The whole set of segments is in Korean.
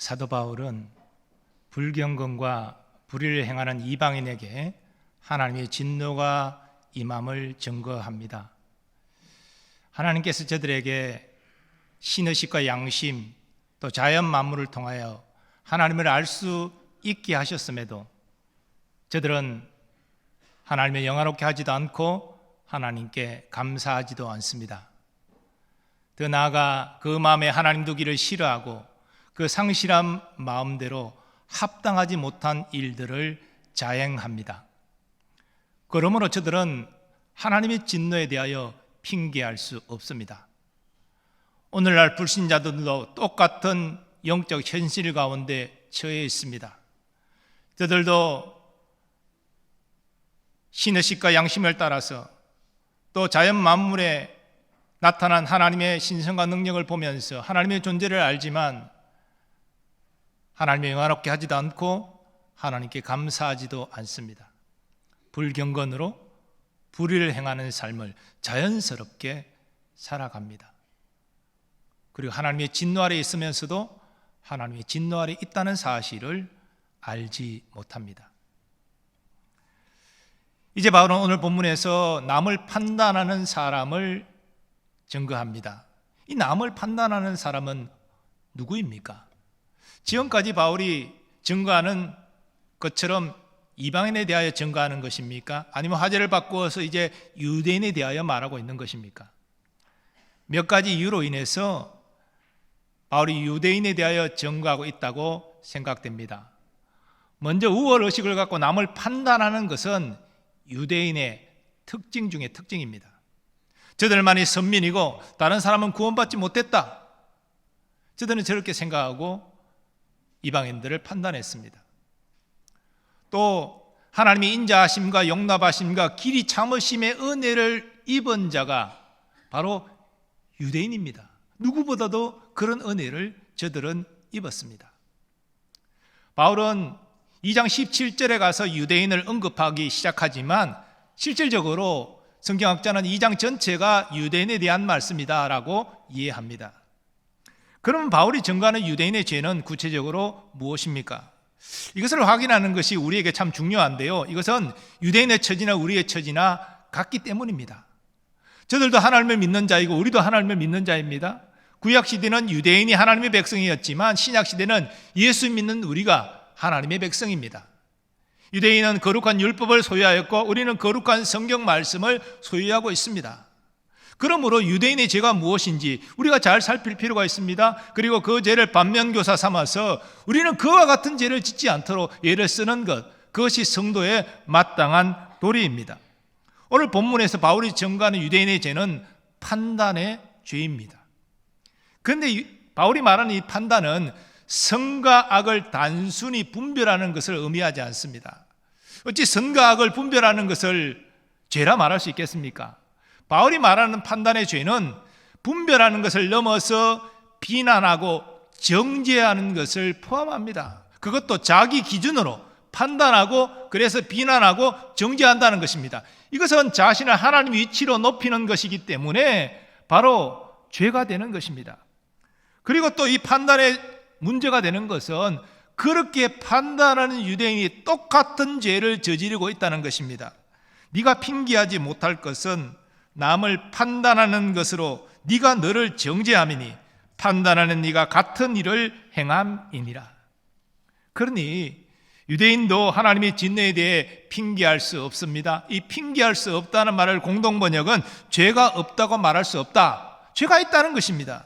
사도 바울은 불경건과 불의를 행하는 이방인에게 하나님의 진노가 임함을 증거합니다. 하나님께서 저들에게 신의식과 양심 또 자연 만물을 통하여 하나님을 알 수 있게 하셨음에도 저들은 하나님을 영화롭게 하지도 않고 하나님께 감사하지도 않습니다. 더 나아가 그 마음에 하나님 두기를 싫어하고 그 상실한 마음대로 합당하지 못한 일들을 자행합니다. 그러므로 저들은 하나님의 진노에 대하여 핑계할 수 없습니다. 오늘날 불신자들도 똑같은 영적 현실 가운데 처해 있습니다. 저들도 신의식과 양심을 따라서 또 자연 만물에 나타난 하나님의 신성과 능력을 보면서 하나님의 존재를 알지만 하나님의 영화롭게 하지도 않고 하나님께 감사하지도 않습니다. 불경건으로 불의를 행하는 삶을 자연스럽게 살아갑니다. 그리고 하나님의 진노 아래 있으면서도 하나님의 진노 아래 있다는 사실을 알지 못합니다. 이제 바울은 오늘 본문에서 남을 판단하는 사람을 증거합니다. 이 남을 판단하는 사람은 누구입니까? 지금까지 바울이 증거하는 것처럼 이방인에 대하여 증거하는 것입니까? 아니면 화제를 바꾸어서 이제 유대인에 대하여 말하고 있는 것입니까? 몇 가지 이유로 인해서 바울이 유대인에 대하여 증거하고 있다고 생각됩니다. 먼저 우월의식을 갖고 남을 판단하는 것은 유대인의 특징 중에 특징입니다. 저들만이 선민이고 다른 사람은 구원받지 못했다. 저들은 저렇게 생각하고 이방인들을 판단했습니다. 또 하나님의 인자하심과 용납하심과 길이 참으심의 은혜를 입은 자가 바로 유대인입니다. 누구보다도 그런 은혜를 저들은 입었습니다. 바울은 2장 17절에 가서 유대인을 언급하기 시작하지만 실질적으로 성경학자는 2장 전체가 유대인에 대한 말씀이다라고 이해합니다. 그러면 바울이 증거하는 유대인의 죄는 구체적으로 무엇입니까? 이것을 확인하는 것이 우리에게 참 중요한데요. 이것은 유대인의 처지나 우리의 처지나 같기 때문입니다. 저들도 하나님을 믿는 자이고 우리도 하나님을 믿는 자입니다. 구약시대는 유대인이 하나님의 백성이었지만 신약시대는 예수 믿는 우리가 하나님의 백성입니다. 유대인은 거룩한 율법을 소유하였고 우리는 거룩한 성경 말씀을 소유하고 있습니다. 그러므로 유대인의 죄가 무엇인지 우리가 잘 살필 필요가 있습니다. 그리고 그 죄를 반면교사 삼아서 우리는 그와 같은 죄를 짓지 않도록 예를 쓰는 것, 그것이 성도의 마땅한 도리입니다. 오늘 본문에서 바울이 증거하는 유대인의 죄는 판단의 죄입니다. 그런데 바울이 말하는 이 판단은 선과 악을 단순히 분별하는 것을 의미하지 않습니다. 어찌 선과 악을 분별하는 것을 죄라 말할 수 있겠습니까? 바울이 말하는 판단의 죄는 분별하는 것을 넘어서 비난하고 정죄하는 것을 포함합니다. 그것도 자기 기준으로 판단하고 그래서 비난하고 정죄한다는 것입니다. 이것은 자신을 하나님 위치로 높이는 것이기 때문에 바로 죄가 되는 것입니다. 그리고 또 이 판단의 문제가 되는 것은 그렇게 판단하는 유대인이 똑같은 죄를 저지르고 있다는 것입니다. 네가 핑계하지 못할 것은 남을 판단하는 것으로 네가 너를 정죄함이니 판단하는 네가 같은 일을 행함이니라. 그러니 유대인도 하나님의 진노에 대해 핑계할 수 없습니다. 이 핑계할 수 없다는 말을 공동번역은 죄가 없다고 말할 수 없다. 죄가 있다는 것입니다.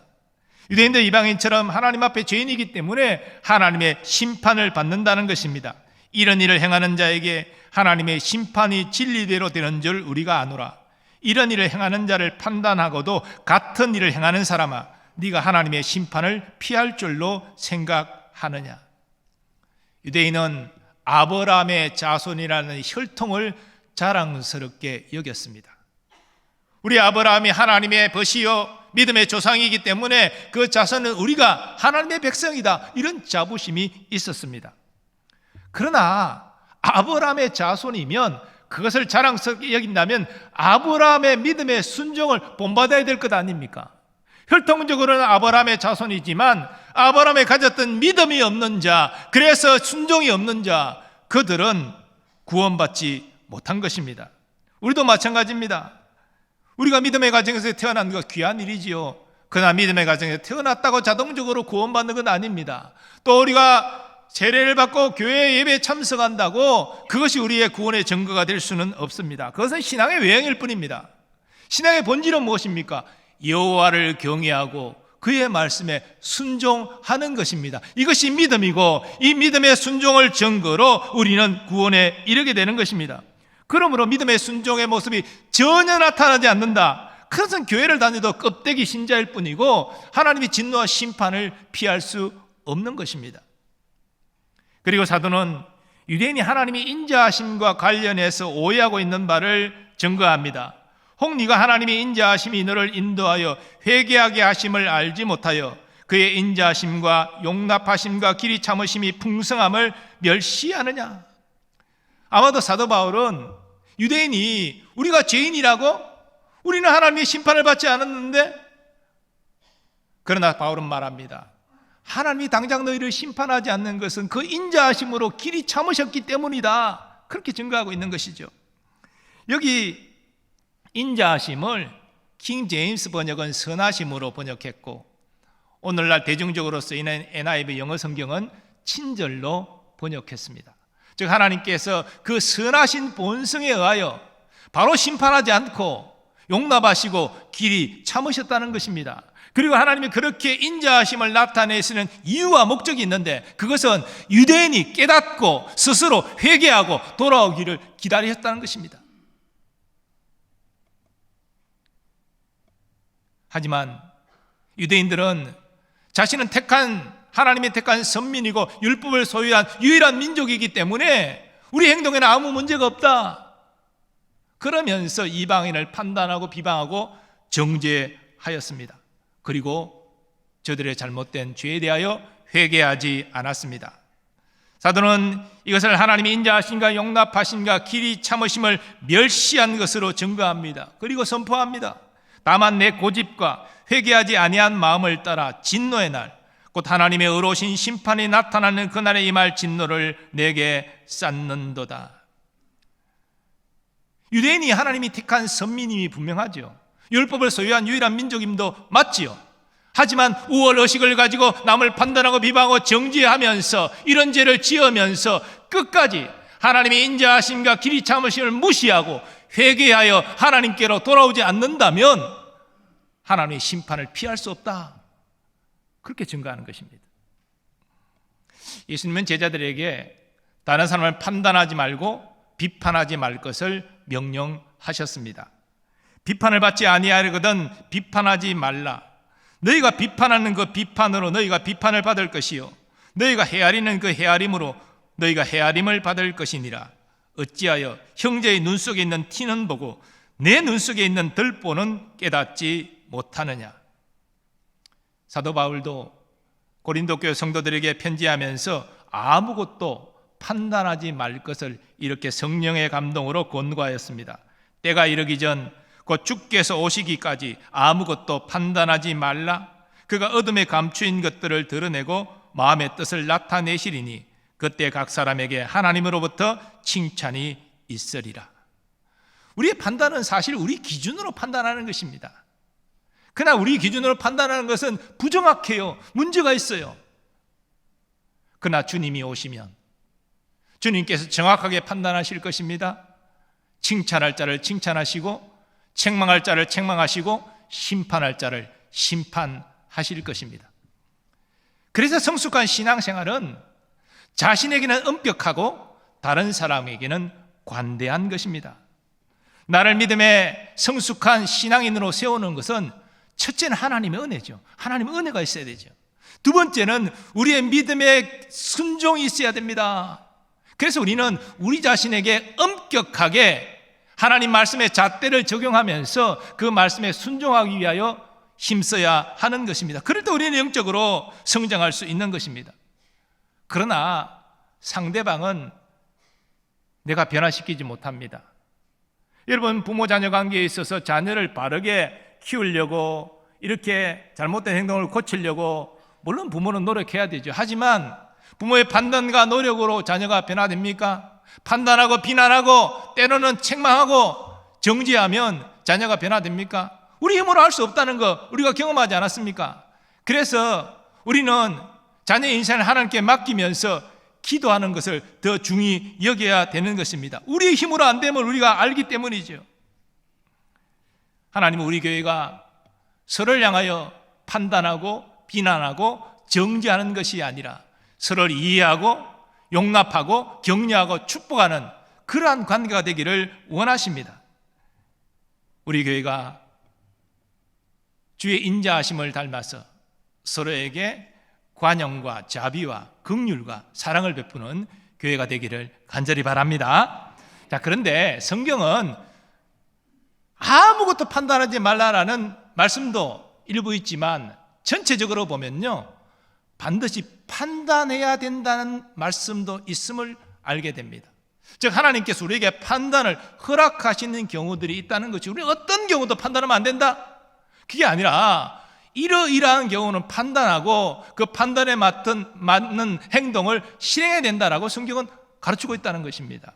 유대인도 이방인처럼 하나님 앞에 죄인이기 때문에 하나님의 심판을 받는다는 것입니다. 이런 일을 행하는 자에게 하나님의 심판이 진리대로 되는 줄 우리가 아노라. 이런 일을 행하는 자를 판단하고도 같은 일을 행하는 사람아, 네가 하나님의 심판을 피할 줄로 생각하느냐. 유대인은 아브라함의 자손이라는 혈통을 자랑스럽게 여겼습니다. 우리 아브라함이 하나님의 벗이요 믿음의 조상이기 때문에 그 자손은 우리가 하나님의 백성이다, 이런 자부심이 있었습니다. 그러나 아브라함의 자손이면 그것을 자랑스럽게 여긴다면 아브라함의 믿음의 순종을 본받아야 될 것 아닙니까? 혈통적으로는 아브라함의 자손이지만 아브라함이 가졌던 믿음이 없는 자, 그래서 순종이 없는 자, 그들은 구원받지 못한 것입니다. 우리도 마찬가지입니다. 우리가 믿음의 가정에서 태어난 것 귀한 일이지요. 그러나 믿음의 가정에서 태어났다고 자동적으로 구원받는 건 아닙니다. 또 우리가 세례를 받고 교회 예배에 참석한다고 그것이 우리의 구원의 증거가 될 수는 없습니다. 그것은 신앙의 외형일 뿐입니다. 신앙의 본질은 무엇입니까? 여호와를 경외하고 그의 말씀에 순종하는 것입니다. 이것이 믿음이고 이 믿음의 순종을 증거로 우리는 구원에 이르게 되는 것입니다. 그러므로 믿음의 순종의 모습이 전혀 나타나지 않는다. 그것은 교회를 다녀도 껍데기 신자일 뿐이고 하나님의 진노와 심판을 피할 수 없는 것입니다. 그리고 사도는 유대인이 하나님의 인자하심과 관련해서 오해하고 있는 바를 증거합니다. 혹 네가 하나님의 인자하심이 너를 인도하여 회개하게 하심을 알지 못하여 그의 인자하심과 용납하심과 길이 참으심이 풍성함을 멸시하느냐. 아마도 사도 바울은 유대인이 우리가 죄인이라고? 우리는 하나님의 심판을 받지 않았는데? 그러나 바울은 말합니다. 하나님이 당장 너희를 심판하지 않는 것은 그 인자하심으로 길이 참으셨기 때문이다. 그렇게 증거하고 있는 것이죠. 여기 인자하심을 킹 제임스 번역은 선하심으로 번역했고 오늘날 대중적으로 쓰이는 NIV 영어 성경은 친절로 번역했습니다. 즉 하나님께서 그 선하신 본성에 의하여 바로 심판하지 않고 용납하시고 길이 참으셨다는 것입니다. 그리고 하나님이 그렇게 인자하심을 나타내시는 이유와 목적이 있는데 그것은 유대인이 깨닫고 스스로 회개하고 돌아오기를 기다리셨다는 것입니다. 하지만 유대인들은 자신은 하나님이 택한 선민이고 율법을 소유한 유일한 민족이기 때문에 우리 행동에는 아무 문제가 없다. 그러면서 이방인을 판단하고 비방하고 정죄하였습니다. 그리고 저들의 잘못된 죄에 대하여 회개하지 않았습니다. 사도는 이것을 하나님의 인자하심과 용납하심과 길이 참으심을 멸시한 것으로 증거합니다. 그리고 선포합니다. 다만 내 고집과 회개하지 아니한 마음을 따라 진노의 날, 곧 하나님의 의로우신 심판이 나타나는 그날에 임할 진노를 내게 쌓는도다. 유대인이 하나님이 택한 선민임이 분명하죠. 율법을 소유한 유일한 민족임도 맞지요. 하지만 우월의식을 가지고 남을 판단하고 비방하고 정죄하면서 이런 죄를 지으면서 끝까지 하나님의 인자하심과 길이 참으심을 무시하고 회개하여 하나님께로 돌아오지 않는다면 하나님의 심판을 피할 수 없다. 그렇게 증거하는 것입니다. 예수님은 제자들에게 다른 사람을 판단하지 말고 비판하지 말 것을 명령하셨습니다. 비판을 받지 아니하려거든 비판하지 말라. 너희가 비판하는 그 비판으로 너희가 비판을 받을 것이요 너희가 헤아리는 그 헤아림으로 너희가 헤아림을 받을 것이니라. 어찌하여 형제의 눈 속에 있는 티는 보고 내 눈 속에 있는 들보는 깨닫지 못하느냐. 사도 바울도 고린도 교회 성도들에게 편지하면서 아무것도 판단하지 말 것을 이렇게 성령의 감동으로 권고하였습니다. 때가 이르기 전 곧 주께서 오시기까지 아무것도 판단하지 말라. 그가 어둠에 감추인 것들을 드러내고 마음의 뜻을 나타내시리니 그때 각 사람에게 하나님으로부터 칭찬이 있으리라. 우리의 판단은 사실 우리 기준으로 판단하는 것입니다. 그러나 우리 기준으로 판단하는 것은 부정확해요. 문제가 있어요. 그러나 주님이 오시면 주님께서 정확하게 판단하실 것입니다. 칭찬할 자를 칭찬하시고 책망할 자를 책망하시고 심판할 자를 심판하실 것입니다. 그래서 성숙한 신앙생활은 자신에게는 엄격하고 다른 사람에게는 관대한 것입니다. 나를 믿음의 성숙한 신앙인으로 세우는 것은 첫째는 하나님의 은혜죠. 하나님의 은혜가 있어야 되죠. 두 번째는 우리의 믿음의 순종이 있어야 됩니다. 그래서 우리는 우리 자신에게 엄격하게 하나님 말씀의 잣대를 적용하면서 그 말씀에 순종하기 위하여 힘써야 하는 것입니다. 그럴 때 우리는 영적으로 성장할 수 있는 것입니다. 그러나 상대방은 내가 변화시키지 못합니다. 여러분, 부모 자녀 관계에 있어서 자녀를 바르게 키우려고 이렇게 잘못된 행동을 고치려고 물론 부모는 노력해야 되죠. 하지만 부모의 판단과 노력으로 자녀가 변화됩니까? 판단하고 비난하고 때로는 책망하고 정죄하면 자녀가 변화됩니까? 우리 힘으로 할 수 없다는 거 우리가 경험하지 않았습니까? 그래서 우리는 자녀의 인생을 하나님께 맡기면서 기도하는 것을 더 중히 여겨야 되는 것입니다. 우리의 힘으로 안 되면 우리가 알기 때문이죠. 하나님은 우리 교회가 서로를 향하여 판단하고 비난하고 정죄하는 것이 아니라 서로를 이해하고 용납하고 격려하고 축복하는 그러한 관계가 되기를 원하십니다. 우리 교회가 주의 인자하심을 닮아서 서로에게 관용과 자비와 긍휼과 사랑을 베푸는 교회가 되기를 간절히 바랍니다. 자, 그런데 성경은 아무것도 판단하지 말라라는 말씀도 일부 있지만 전체적으로 보면요, 반드시 판단해야 된다는 말씀도 있음을 알게 됩니다. 즉 하나님께서 우리에게 판단을 허락하시는 경우들이 있다는 것이, 우리 어떤 경우도 판단하면 안 된다, 그게 아니라 이러이러한 경우는 판단하고 그 판단에 맞는 행동을 실행해야 된다라고 성경은 가르치고 있다는 것입니다.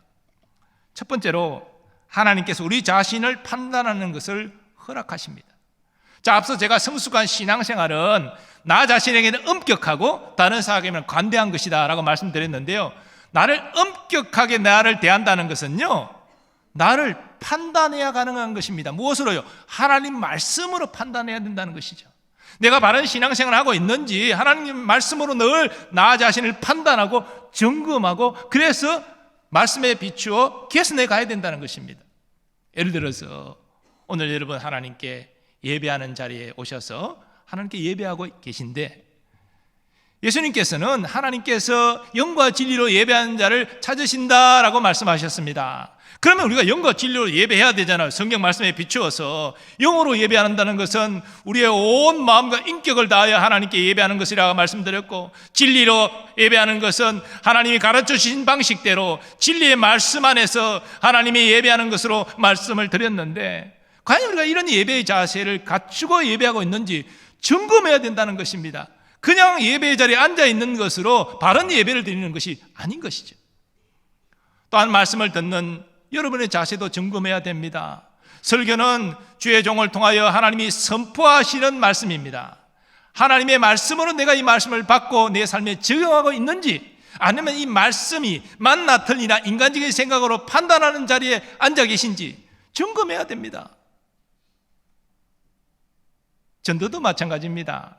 첫 번째로 하나님께서 우리 자신을 판단하는 것을 허락하십니다. 자, 앞서 제가 성숙한 신앙생활은 나 자신에게는 엄격하고 다른 사람에게는 관대한 것이다 라고 말씀드렸는데요, 나를 엄격하게 나를 대한다는 것은요, 나를 판단해야 가능한 것입니다. 무엇으로요? 하나님 말씀으로 판단해야 된다는 것이죠. 내가 바른 신앙생활을 하고 있는지 하나님 말씀으로 늘 나 자신을 판단하고 점검하고, 그래서 말씀에 비추어 개선해 가야 된다는 것입니다. 예를 들어서 오늘 여러분 하나님께 예배하는 자리에 오셔서 하나님께 예배하고 계신데, 예수님께서는 하나님께서 영과 진리로 예배하는 자를 찾으신다라고 말씀하셨습니다. 그러면 우리가 영과 진리로 예배해야 되잖아요. 성경 말씀에 비추어서. 영으로 예배한다는 것은 우리의 온 마음과 인격을 다하여 하나님께 예배하는 것이라고 말씀드렸고, 진리로 예배하는 것은 하나님이 가르쳐 주신 방식대로 진리의 말씀 안에서 하나님이 예배하는 것으로 말씀을 드렸는데, 과연 우리가 이런 예배의 자세를 갖추고 예배하고 있는지 점검해야 된다는 것입니다. 그냥 예배의 자리에 앉아 있는 것으로 바른 예배를 드리는 것이 아닌 것이죠. 또한 말씀을 듣는 여러분의 자세도 점검해야 됩니다. 설교는 주의 종을 통하여 하나님이 선포하시는 말씀입니다. 하나님의 말씀으로 내가 이 말씀을 받고 내 삶에 적용하고 있는지, 아니면 이 말씀이 맞나 틀리나 인간적인 생각으로 판단하는 자리에 앉아 계신지 점검해야 됩니다. 전도도 마찬가지입니다.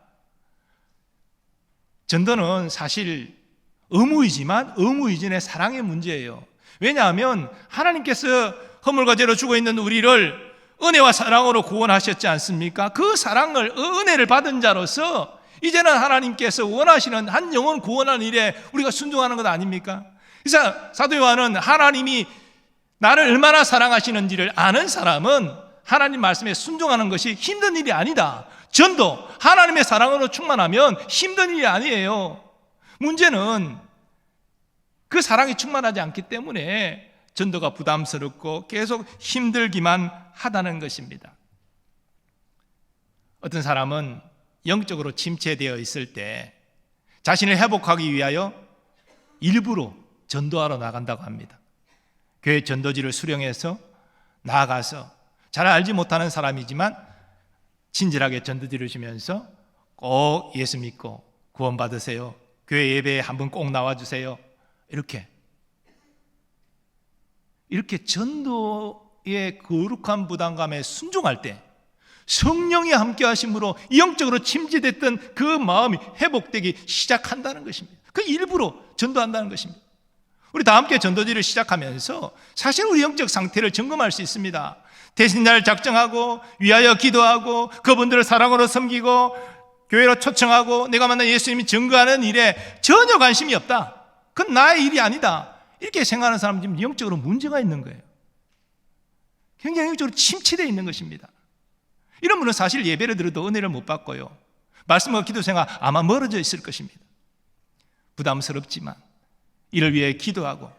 전도는 사실 의무이지만 의무 이전의 사랑의 문제예요. 왜냐하면 하나님께서 허물과 죄로 죽어 있는 우리를 은혜와 사랑으로 구원하셨지 않습니까? 그 사랑을, 은혜를 받은 자로서 이제는 하나님께서 원하시는 한 영혼 구원하는 일에 우리가 순종하는 것 아닙니까? 그래서 사도 요한은 하나님이 나를 얼마나 사랑하시는지를 아는 사람은 하나님 말씀에 순종하는 것이 힘든 일이 아니다. 전도, 하나님의 사랑으로 충만하면 힘든 일이 아니에요. 문제는 그 사랑이 충만하지 않기 때문에 전도가 부담스럽고 계속 힘들기만 하다는 것입니다. 어떤 사람은 영적으로 침체되어 있을 때 자신을 회복하기 위하여 일부러 전도하러 나간다고 합니다. 교회 전도지를 수령해서 나아가서 잘 알지 못하는 사람이지만 친절하게 전도지를 주면서 꼭 예수 믿고 구원 받으세요, 교회 예배에 한번 꼭 나와주세요, 이렇게 전도의 거룩한 부담감에 순종할 때 성령이 함께 하심으로 영적으로 침체됐던 그 마음이 회복되기 시작한다는 것입니다. 그 일부러 전도한다는 것입니다. 우리 다 함께 전도지를 시작하면서 사실 우리 영적 상태를 점검할 수 있습니다. 대신자를 작정하고 위하여 기도하고 그분들을 사랑으로 섬기고 교회로 초청하고 내가 만난 예수님이 증거하는 일에 전혀 관심이 없다, 그건 나의 일이 아니다, 이렇게 생각하는 사람은 지금 영적으로 문제가 있는 거예요. 굉장히 영적으로 침체되어 있는 것입니다. 이런 분은 사실 예배를 드려도 은혜를 못 받고요, 말씀과 기도 생활 아마 멀어져 있을 것입니다. 부담스럽지만 이를 위해 기도하고,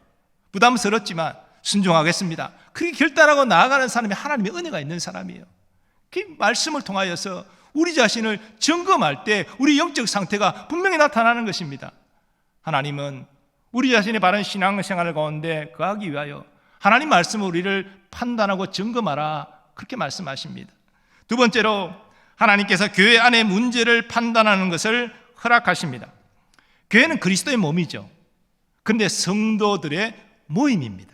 부담스럽지만 순종하겠습니다, 그렇게 결단하고 나아가는 사람이 하나님의 은혜가 있는 사람이에요. 그 말씀을 통하여서 우리 자신을 점검할 때 우리 영적 상태가 분명히 나타나는 것입니다. 하나님은 우리 자신의 바른 신앙생활 가운데 거하기 위하여 하나님 말씀으로 우리를 판단하고 점검하라, 그렇게 말씀하십니다. 두 번째로 하나님께서 교회 안의 문제를 판단하는 것을 허락하십니다. 교회는 그리스도의 몸이죠. 그런데 성도들의 모임입니다.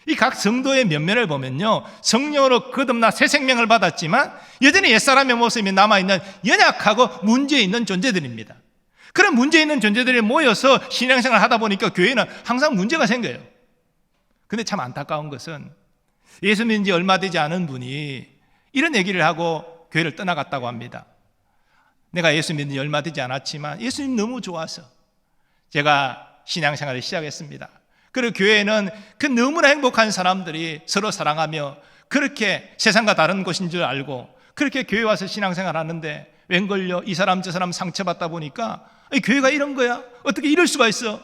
이 각 성도의 면면을 보면요, 성령으로 거듭나 새 생명을 받았지만 여전히 옛사람의 모습이 남아있는 연약하고 문제 있는 존재들입니다. 그런 문제 있는 존재들이 모여서 신앙생활을 하다 보니까 교회는 항상 문제가 생겨요. 근데 참 안타까운 것은 예수 믿은 지 얼마 되지 않은 분이 이런 얘기를 하고 교회를 떠나갔다고 합니다. 내가 예수 믿은 지 얼마 되지 않았지만 예수님 너무 좋아서 제가 신앙생활을 시작했습니다. 그리고 교회는 그 너무나 행복한 사람들이 서로 사랑하며 그렇게 세상과 다른 곳인 줄 알고 그렇게 교회 와서 신앙생활 하는데 웬걸요, 이 사람 저 사람 상처받다 보니까 교회가 이런 거야? 어떻게 이럴 수가 있어?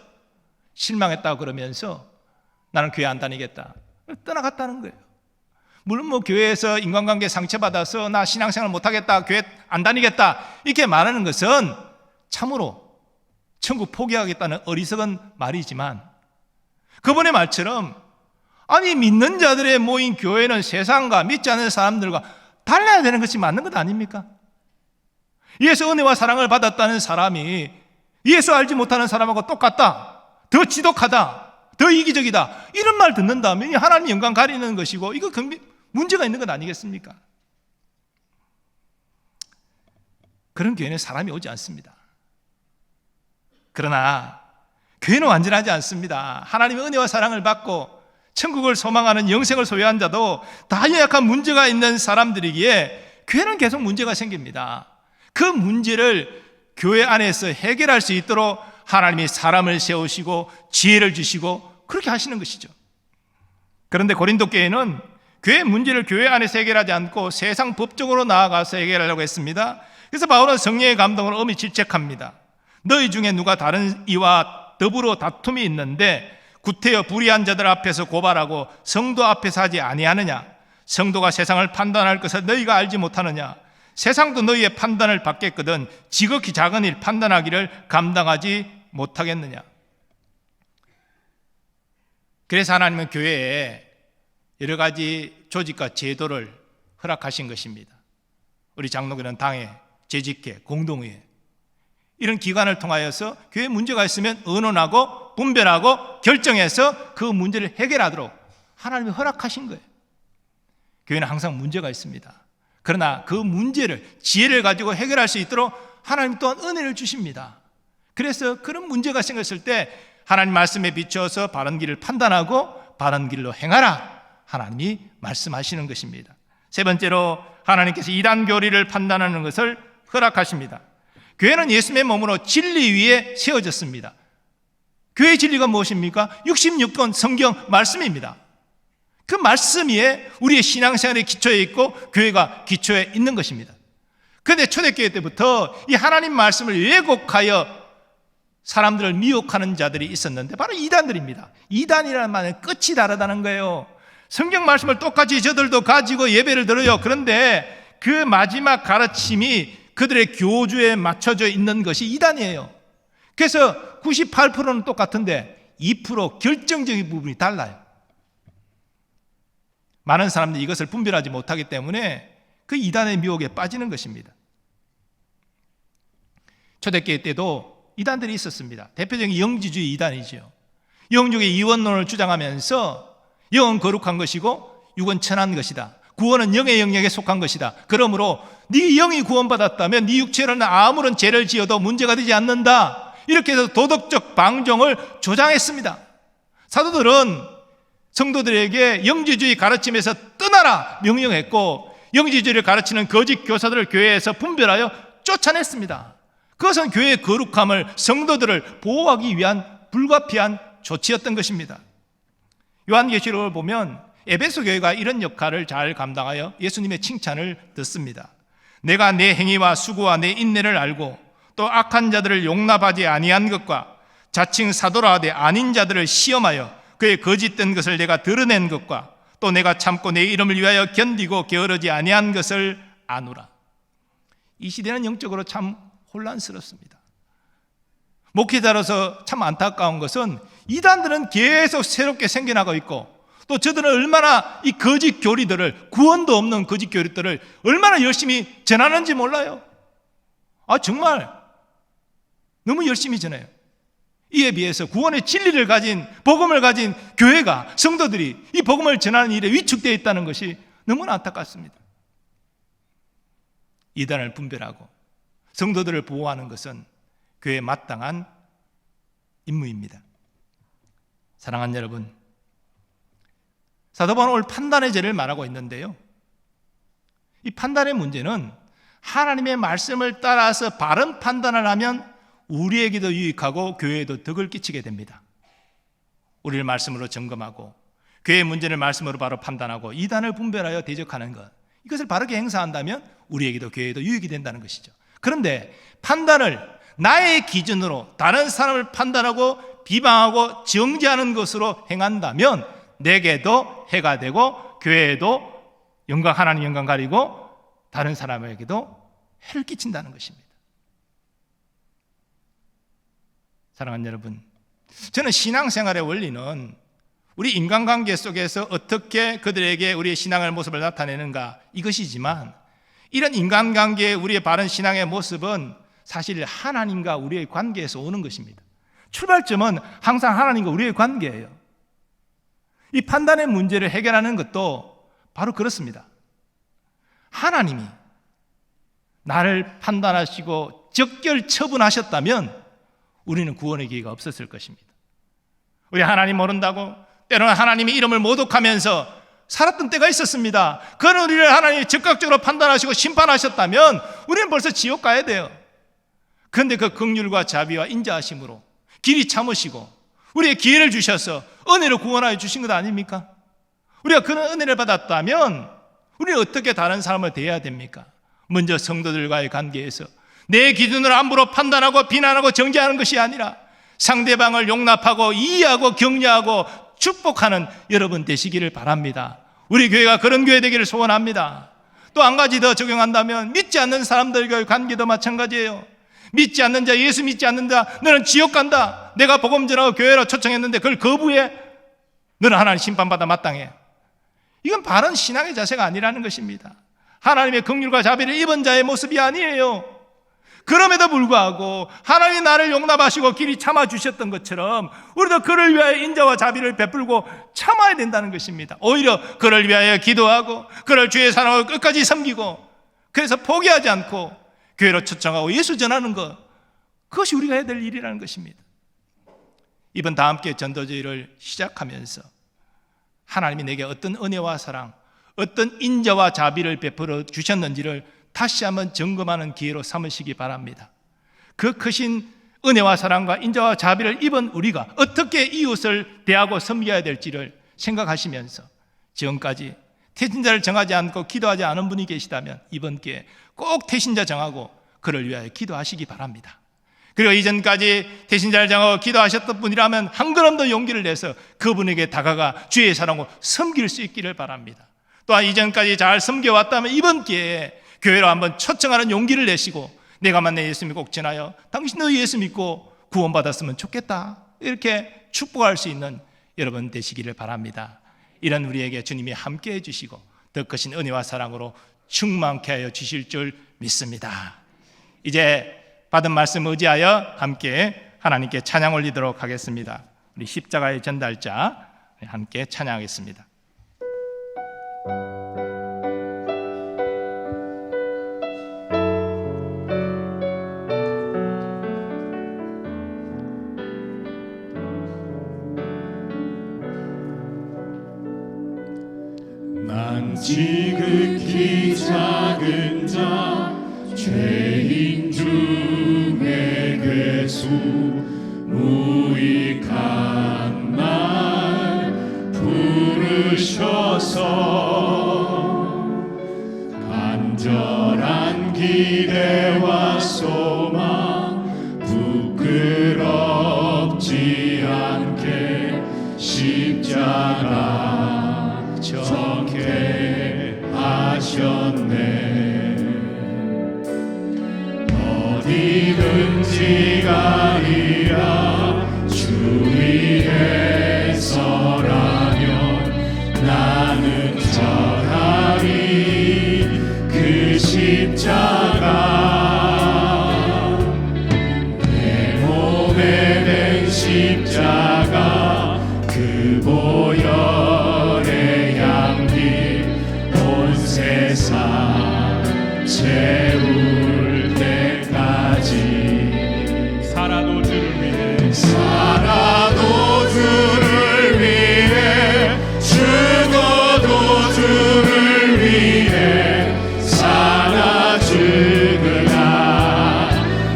실망했다고 그러면서 나는 교회 안 다니겠다, 떠나갔다는 거예요. 물론 뭐 교회에서 인간관계 상처받아서 나 신앙생활 못하겠다, 교회 안 다니겠다 이렇게 말하는 것은 참으로 천국 포기하겠다는 어리석은 말이지만, 그분의 말처럼 아니 믿는 자들의 모인 교회는 세상과 믿지 않는 사람들과 달라야 되는 것이 맞는 것 아닙니까? 예수 은혜와 사랑을 받았다는 사람이 예수 알지 못하는 사람하고 똑같다, 더 지독하다, 더 이기적이다, 이런 말 듣는다면 하나님 영광 가리는 것이고 이거 문제가 있는 것 아니겠습니까? 그런 교회는 사람이 오지 않습니다. 그러나 교회는 완전하지 않습니다. 하나님의 은혜와 사랑을 받고 천국을 소망하는 영생을 소유한 자도 다 연약한 문제가 있는 사람들이기에 교회는 계속 문제가 생깁니다. 그 문제를 교회 안에서 해결할 수 있도록 하나님이 사람을 세우시고 지혜를 주시고 그렇게 하시는 것이죠. 그런데 고린도 교회는 교회 문제를 교회 안에서 해결하지 않고 세상 법적으로 나아가서 해결하려고 했습니다. 그래서 바울은 성령의 감동으로 엄히 질책합니다. 너희 중에 누가 다른 이와 더불어 다툼이 있는데 구태여 불의한 자들 앞에서 고발하고 성도 앞에서 하지 아니하느냐? 성도가 세상을 판단할 것을 너희가 알지 못하느냐? 세상도 너희의 판단을 받겠거든 지극히 작은 일 판단하기를 감당하지 못하겠느냐? 그래서 하나님은 교회에 여러 가지 조직과 제도를 허락하신 것입니다. 우리 장로교는 당회, 재직회, 공동회 이런 기관을 통하여서 교회에 문제가 있으면 의논하고 분별하고 결정해서 그 문제를 해결하도록 하나님이 허락하신 거예요. 교회는 항상 문제가 있습니다. 그러나 그 문제를 지혜를 가지고 해결할 수 있도록 하나님 또한 은혜를 주십니다. 그래서 그런 문제가 생겼을 때 하나님 말씀에 비추어서 바른 길을 판단하고 바른 길로 행하라, 하나님이 말씀하시는 것입니다. 세 번째로 하나님께서 이단 교리를 판단하는 것을 허락하십니다. 교회는 예수님의 몸으로 진리 위에 세워졌습니다. 교회의 진리가 무엇입니까? 66권 성경 말씀입니다. 그 말씀 위에 우리의 신앙생활의 기초에 있고 교회가 기초에 있는 것입니다. 그런데 초대교회 때부터 이 하나님 말씀을 왜곡하여 사람들을 미혹하는 자들이 있었는데 바로 이단들입니다. 이단이라는 말은 끝이 다르다는 거예요. 성경 말씀을 똑같이 저들도 가지고 예배를 드려요. 그런데 그 마지막 가르침이 그들의 교주에 맞춰져 있는 것이 이단이에요. 그래서 98%는 똑같은데 2% 결정적인 부분이 달라요. 많은 사람들이 이것을 분별하지 못하기 때문에 그 이단의 미혹에 빠지는 것입니다. 초대교회 때도 이단들이 있었습니다. 대표적인 영지주의 이단이죠. 영육의 이원론을 주장하면서 영은 거룩한 것이고 육은 천한 것이다. 구원은 영의 영역에 속한 것이다. 그러므로 네 영이 구원받았다면 네 육체로는 아무런 죄를 지어도 문제가 되지 않는다. 이렇게 해서 도덕적 방종을 조장했습니다. 사도들은 성도들에게 영지주의 가르침에서 떠나라 명령했고 영지주의를 가르치는 거짓 교사들을 교회에서 분별하여 쫓아냈습니다. 그것은 교회의 거룩함을, 성도들을 보호하기 위한 불가피한 조치였던 것입니다. 요한계시록을 보면 에베소 교회가 이런 역할을 잘 감당하여 예수님의 칭찬을 듣습니다. 내가 내 행위와 수고와 내 인내를 알고 또 악한 자들을 용납하지 아니한 것과 자칭 사도라 하되 아닌 자들을 시험하여 그의 거짓된 것을 내가 드러낸 것과 또 내가 참고 내 이름을 위하여 견디고 게으르지 아니한 것을 아노라. 이 시대는 영적으로 참 혼란스럽습니다. 목회자로서 참 안타까운 것은 이단들은 계속 새롭게 생겨나고 있고, 또 저들은 얼마나 이 거짓 교리들을, 구원도 없는 거짓 교리들을 얼마나 열심히 전하는지 몰라요. 정말 너무 열심히 전해요. 이에 비해서 구원의 진리를 가진, 복음을 가진 교회가, 성도들이 이 복음을 전하는 일에 위축되어 있다는 것이 너무나 안타깝습니다. 이단을 분별하고 성도들을 보호하는 것은 교회의 마땅한 임무입니다. 사랑하는 여러분, 사도 바울은 오늘 판단의 죄를 말하고 있는데요, 이 판단의 문제는 하나님의 말씀을 따라서 바른 판단을 하면 우리에게도 유익하고 교회에도 덕을 끼치게 됩니다. 우리를 말씀으로 점검하고 교회의 문제를 말씀으로 바로 판단하고 이단을 분별하여 대적하는 것, 이것을 바르게 행사한다면 우리에게도 교회에도 유익이 된다는 것이죠. 그런데 판단을 나의 기준으로 다른 사람을 판단하고 비방하고 정죄하는 것으로 행한다면 내게도 해가 되고 교회에도 하나님 영광 가리고 다른 사람에게도 해를 끼친다는 것입니다. 사랑하는 여러분, 저는 신앙생활의 원리는 우리 인간관계 속에서 어떻게 그들에게 우리의 신앙의 모습을 나타내는가, 이것이지만 이런 인간관계의 우리의 바른 신앙의 모습은 사실 하나님과 우리의 관계에서 오는 것입니다. 출발점은 항상 하나님과 우리의 관계예요. 이 판단의 문제를 해결하는 것도 바로 그렇습니다. 하나님이 나를 판단하시고 적결 처분하셨다면 우리는 구원의 기회가 없었을 것입니다. 우리 하나님 모른다고 때로는 하나님의 이름을 모독하면서 살았던 때가 있었습니다. 그런 우리를 하나님이 즉각적으로 판단하시고 심판하셨다면 우리는 벌써 지옥 가야 돼요. 그런데 그 긍휼과 자비와 인자하심으로 길이 참으시고 우리의 기회를 주셔서 은혜로 구원하여 주신 것 아닙니까? 우리가 그런 은혜를 받았다면 우리는 어떻게 다른 사람을 대해야 됩니까? 먼저 성도들과의 관계에서 내 기준으로 함부로 판단하고 비난하고 정죄하는 것이 아니라 상대방을 용납하고 이해하고 격려하고 축복하는 여러분 되시기를 바랍니다. 우리 교회가 그런 교회 되기를 소원합니다. 또 한 가지 더 적용한다면 믿지 않는 사람들과의 관계도 마찬가지예요. 믿지 않는 자, 예수 믿지 않는 자, 너는 지옥 간다. 내가 복음 전하고 교회로 초청했는데 그걸 거부해? 너는 하나님 심판받아 마땅해. 이건 바른 신앙의 자세가 아니라는 것입니다. 하나님의 긍휼과 자비를 입은 자의 모습이 아니에요. 그럼에도 불구하고 하나님이 나를 용납하시고 길이 참아주셨던 것처럼 우리도 그를 위하여 인자와 자비를 베풀고 참아야 된다는 것입니다. 오히려 그를 위하여 기도하고 그를 주의 사랑으로 끝까지 섬기고, 그래서 포기하지 않고 교회로 초청하고 예수 전하는 것, 그것이 우리가 해야 될 일이라는 것입니다. 이번 다함께 전도제를 시작하면서 하나님이 내게 어떤 은혜와 사랑, 어떤 인자와 자비를 베풀어 주셨는지를 다시 한번 점검하는 기회로 삼으시기 바랍니다. 그 크신 은혜와 사랑과 인자와 자비를 입은 우리가 어떻게 이웃을 대하고 섬겨야 될지를 생각하시면서 지금까지 태신자를 정하지 않고 기도하지 않은 분이 계시다면 이번 기회에 꼭 태신자 정하고 그를 위하여 기도하시기 바랍니다. 그리고 이전까지 태신자를 정하고 기도하셨던 분이라면 한 걸음 더 용기를 내서 그분에게 다가가 주의 사랑으로 섬길 수 있기를 바랍니다. 또한 이전까지 잘 섬겨왔다면 이번 기회에 교회로 한번 초청하는 용기를 내시고 내가 만난 예수 믿고 꼭 전하여 당신도 예수 믿고 구원받았으면 좋겠다, 이렇게 축복할 수 있는 여러분 되시기를 바랍니다. 이런 우리에게 주님이 함께해 주시고 더 크신 은혜와 사랑으로 충만케 하여 주실 줄 믿습니다. 이제 받은 말씀 의지하여 함께 하나님께 찬양 올리도록 하겠습니다. 우리 십자가의 전달자 함께 찬양하겠습니다. 난 지극히 작은 자 죄인 중에 괴수 무익한 날 부르셔서 간절한 기대와 소망 부끄럽지 않게 십자가 정케 하셨네. 십자가 그 보혈의 향기 온 세상 채울 때까지 살아도 주를 위해 살아도 주를 위해 죽어도 주를 위해 살아 죽으나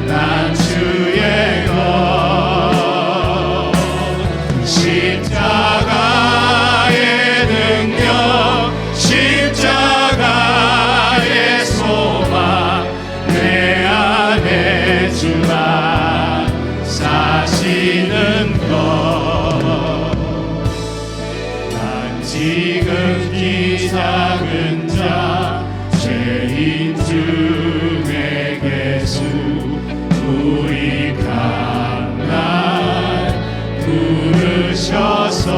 난 주의 것 십자가의 능력 십자가의 소망 내 안에 주가 사시는 것 난 지극히 작은 자 죄인 중에 계수 무익한 날 부르셔서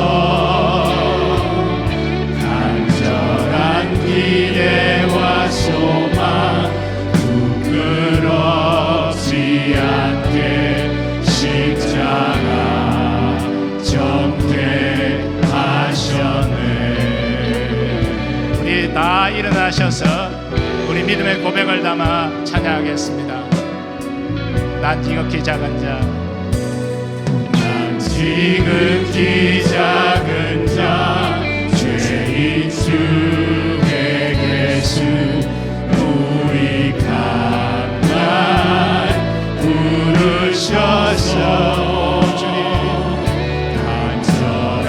간절한 기대와 소망 부끄럽지 않게 십자가 전폐하셨네. 우리 다 일어나셔서 우리 믿음의 고백을 담아 찬양하겠습니다. 난 지극히 작은 자 난 지극히 작은 자 죄인 중에 계수 무익한 날 부르셔서 간절한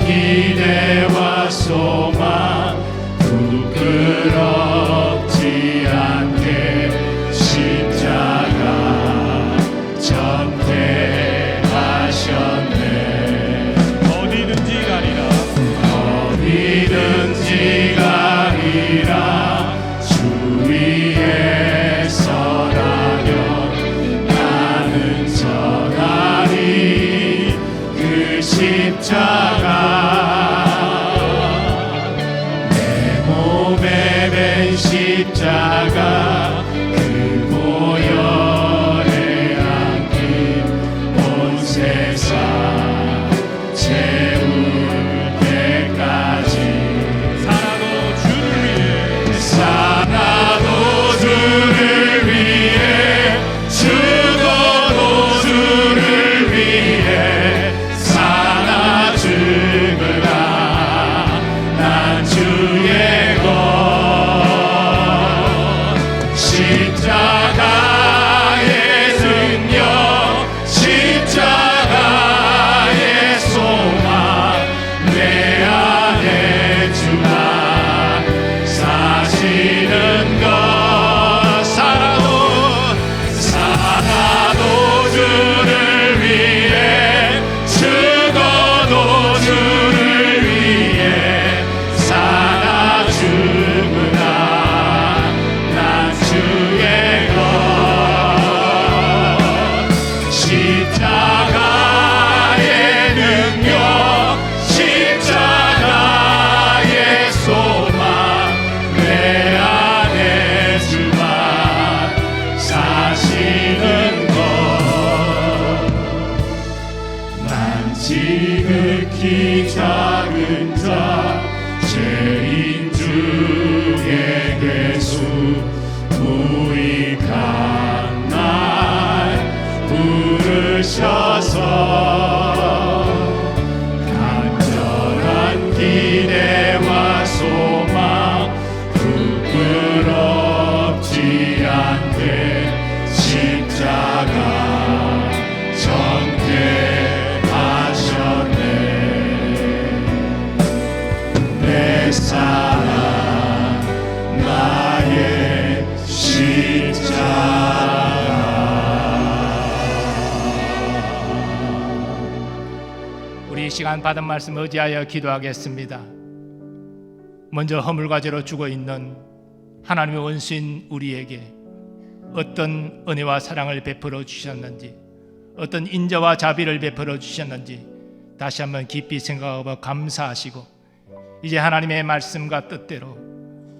기대와 소망 부끄럽지 않게 십자가 전폐하셨네. 어디든지 가리라 어디든지 가리라 주 위에 서라면 나는 전하리 그 십자가 내 몸에 맨 십자가 그 보혈의 향기 온 세상 채울 때까지 살아도 주를 위해 살아도 주를 위해 죽어도 주를 위해 살아 죽으라 난 주의 것 십자가의 능력 십자가의 소망 내 안에 주가 사시는 것 살아도 주를 위해 죽어도 주를 위해 살아 죽으나 난 주의 것 십자가의 능력 십자가의 소망 내 안에 주가 사시는 것 난 지극히 작은 자 죄인 중에 괴수 무익한 날 부르셔서 간절한 기대와 소망 부끄럽지 않게 십자가 전폐하셨네. 내 사랑 나의 십자가 우리 이 시간 받은 말씀 의지하여 기도하겠습니다. 먼저 허물과 죄로 죽어있는 하나님의 원수인 우리에게 어떤 은혜와 사랑을 베풀어 주셨는지, 어떤 인자와 자비를 베풀어 주셨는지 다시 한번 깊이 생각하고 감사하시고, 이제 하나님의 말씀과 뜻대로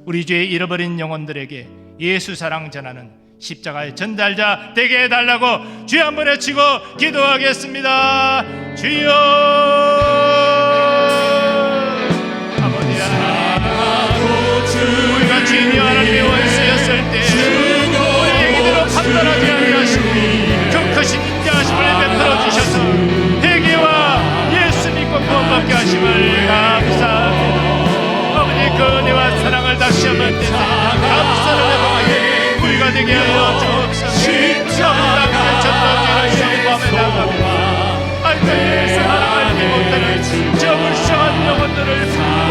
우리 죄의 잃어버린 영혼들에게 예수 사랑 전하는 십자가의 전달자 되게 해달라고 주여 한번 외치고 기도하겠습니다. 주여 아버지 하나님, 우리가 주님이 하나님의 원수였을 때 우리의 기대로 판단하지 아니하시고 그 크신 인자하심을 베풀어 주셔서 회개와 예수 믿고 구원받게 하심을 감사합니다. 아버지 그 은혜와 사랑을 다시 한번 감사를 해보아요. 우리가 되게 하여 주옵소서. 십자가의 전도지를 선포하며 나갑니다. 아이들에서 하나님을 못하는 저 불쌍한 영혼들을 품고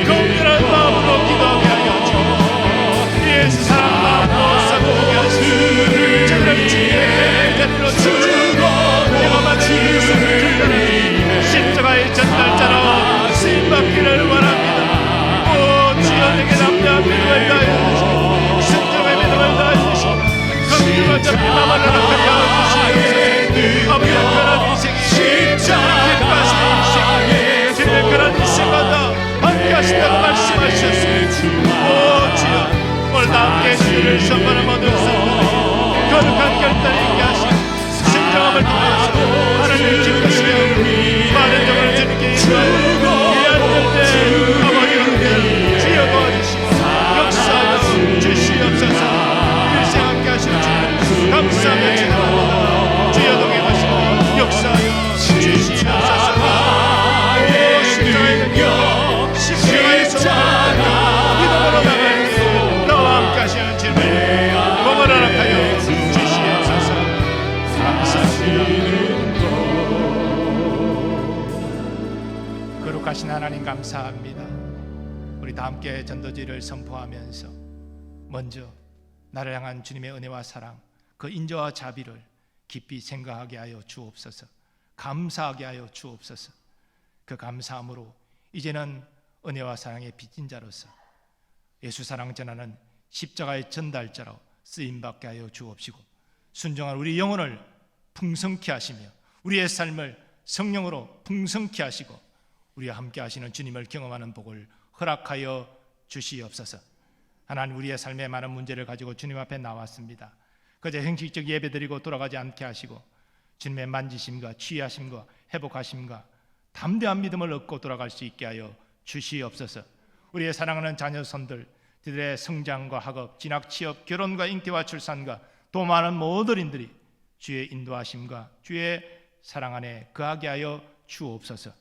긍휼한 마음으로 기도하게 하여 주옵소서. 예수 사랑 마음으로 사모하게 하시고 저들을 주의 곁으로 주시고 내가 받은 예수를 주여 십자가의 전달자로 쓰임받기를 원합니다. 오 주여 내게 남자 믿음을 다해 순종의 믿음을 다해 주시고 긍휼과 잡힌마음을 허락하게 하여 주시옵소서. 아버지의 편한 인생이 기뻐하시는 인생 주님의 편한 인생마다 함께 하신다고 말씀하셨습니다. 오 주여 오늘 다 함께 주님을 선물을 모두 선물해 거룩한 결단을 있게 하시고 순종함을 통하여서 하나님을 기쁘시며 많은 영을 주님께 인도하여 이 안될 아버지 주여 도와주시고 역사하여 주시옵소서. 일생 함께 하시는 주님 감사하며 기도합니다. 주여 동행하시고 역사하여 주시옵소서. 오 십자가의 능력 십자가의 소망 믿음으로 나갈 때 나와 함께 하시는 주님 몸을 허락하여 주시옵소서. 감사합니다. 거룩하신 하나님 감사합니다. 우리 다 함께 전도지를 선포하면서 먼저 나를 향한 주님의 은혜와 사랑 그 인자와 자비를 깊이 생각하게 하여 주옵소서. 감사하게 하여 주옵소서. 그 감사함으로 이제는 은혜와 사랑의 빚진 자로서 예수 사랑 전하는 십자가의 전달자로 쓰임받게 하여 주옵시고 순종한 우리 영혼을 풍성케 하시며 우리의 삶을 성령으로 풍성케 하시고 우리와 함께 하시는 주님을 경험하는 복을 허락하여 주시옵소서. 하나님 우리의 삶의 많은 문제를 가지고 주님 앞에 나왔습니다. 그저 형식적 예배드리고 돌아가지 않게 하시고 주님의 만지심과 치유하심과 회복하심과 담대한 믿음을 얻고 돌아갈 수 있게 하여 주시옵소서. 우리의 사랑하는 자녀손들 그들의 성장과 학업, 진학, 취업, 결혼과 잉태와 출산과 또 많은 모든 인들이 주의 인도하심과 주의 사랑 안에 거하게 하여 주옵소서.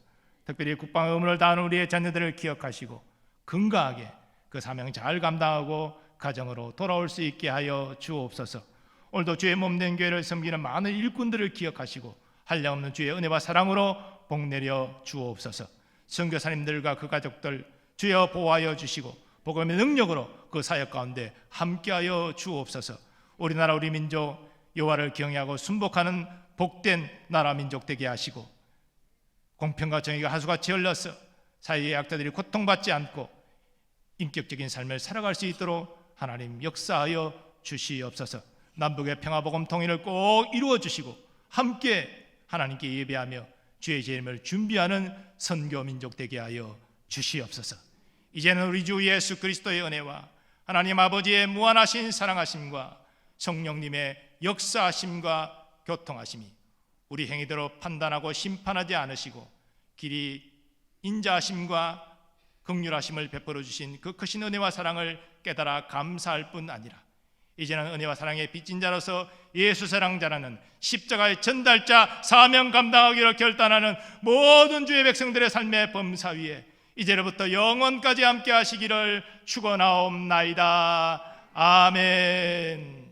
특별히 국방 의무를 다하는 우리의 자녀들을 기억하시고 건강하게 그 사명 잘 감당하고 가정으로 돌아올 수 있게 하여 주옵소서. 오늘도 주의 몸된 교회를 섬기는 많은 일꾼들을 기억하시고 한량없는 주의 은혜와 사랑으로 복내려 주옵소서. 선교사님들과 그 가족들 주여 보호하여 주시고 복음의 능력으로 그 사역 가운데 함께하여 주옵소서. 우리나라 우리 민족 여호와를 경외하고 순복하는 복된 나라 민족 되게 하시고 공평과 정의가 하수같이 흘러서 사회의 약자들이 고통받지 않고 인격적인 삶을 살아갈 수 있도록 하나님 역사하여 주시옵소서. 남북의 평화복음 통일을 꼭 이루어 주시고 함께 하나님께 예배하며 주의 재림을 준비하는 선교 민족 되게 하여 주시옵소서. 이제는 우리 주 예수 그리스도의 은혜와 하나님 아버지의 무한하신 사랑하심과 성령님의 역사하심과 교통하심이 우리 행위대로 판단하고 심판하지 않으시고 길이 인자하심과 긍휼하심을 베풀어 주신 그 크신 은혜와 사랑을 깨달아 감사할 뿐 아니라 이제는 은혜와 사랑의 빚진 자로서 예수 사랑자라는 십자가의 전달자 사명 감당하기로 결단하는 모든 주의 백성들의 삶의 범사 위에 이제로부터 영원까지 함께 하시기를 축원하옵나이다. 아멘.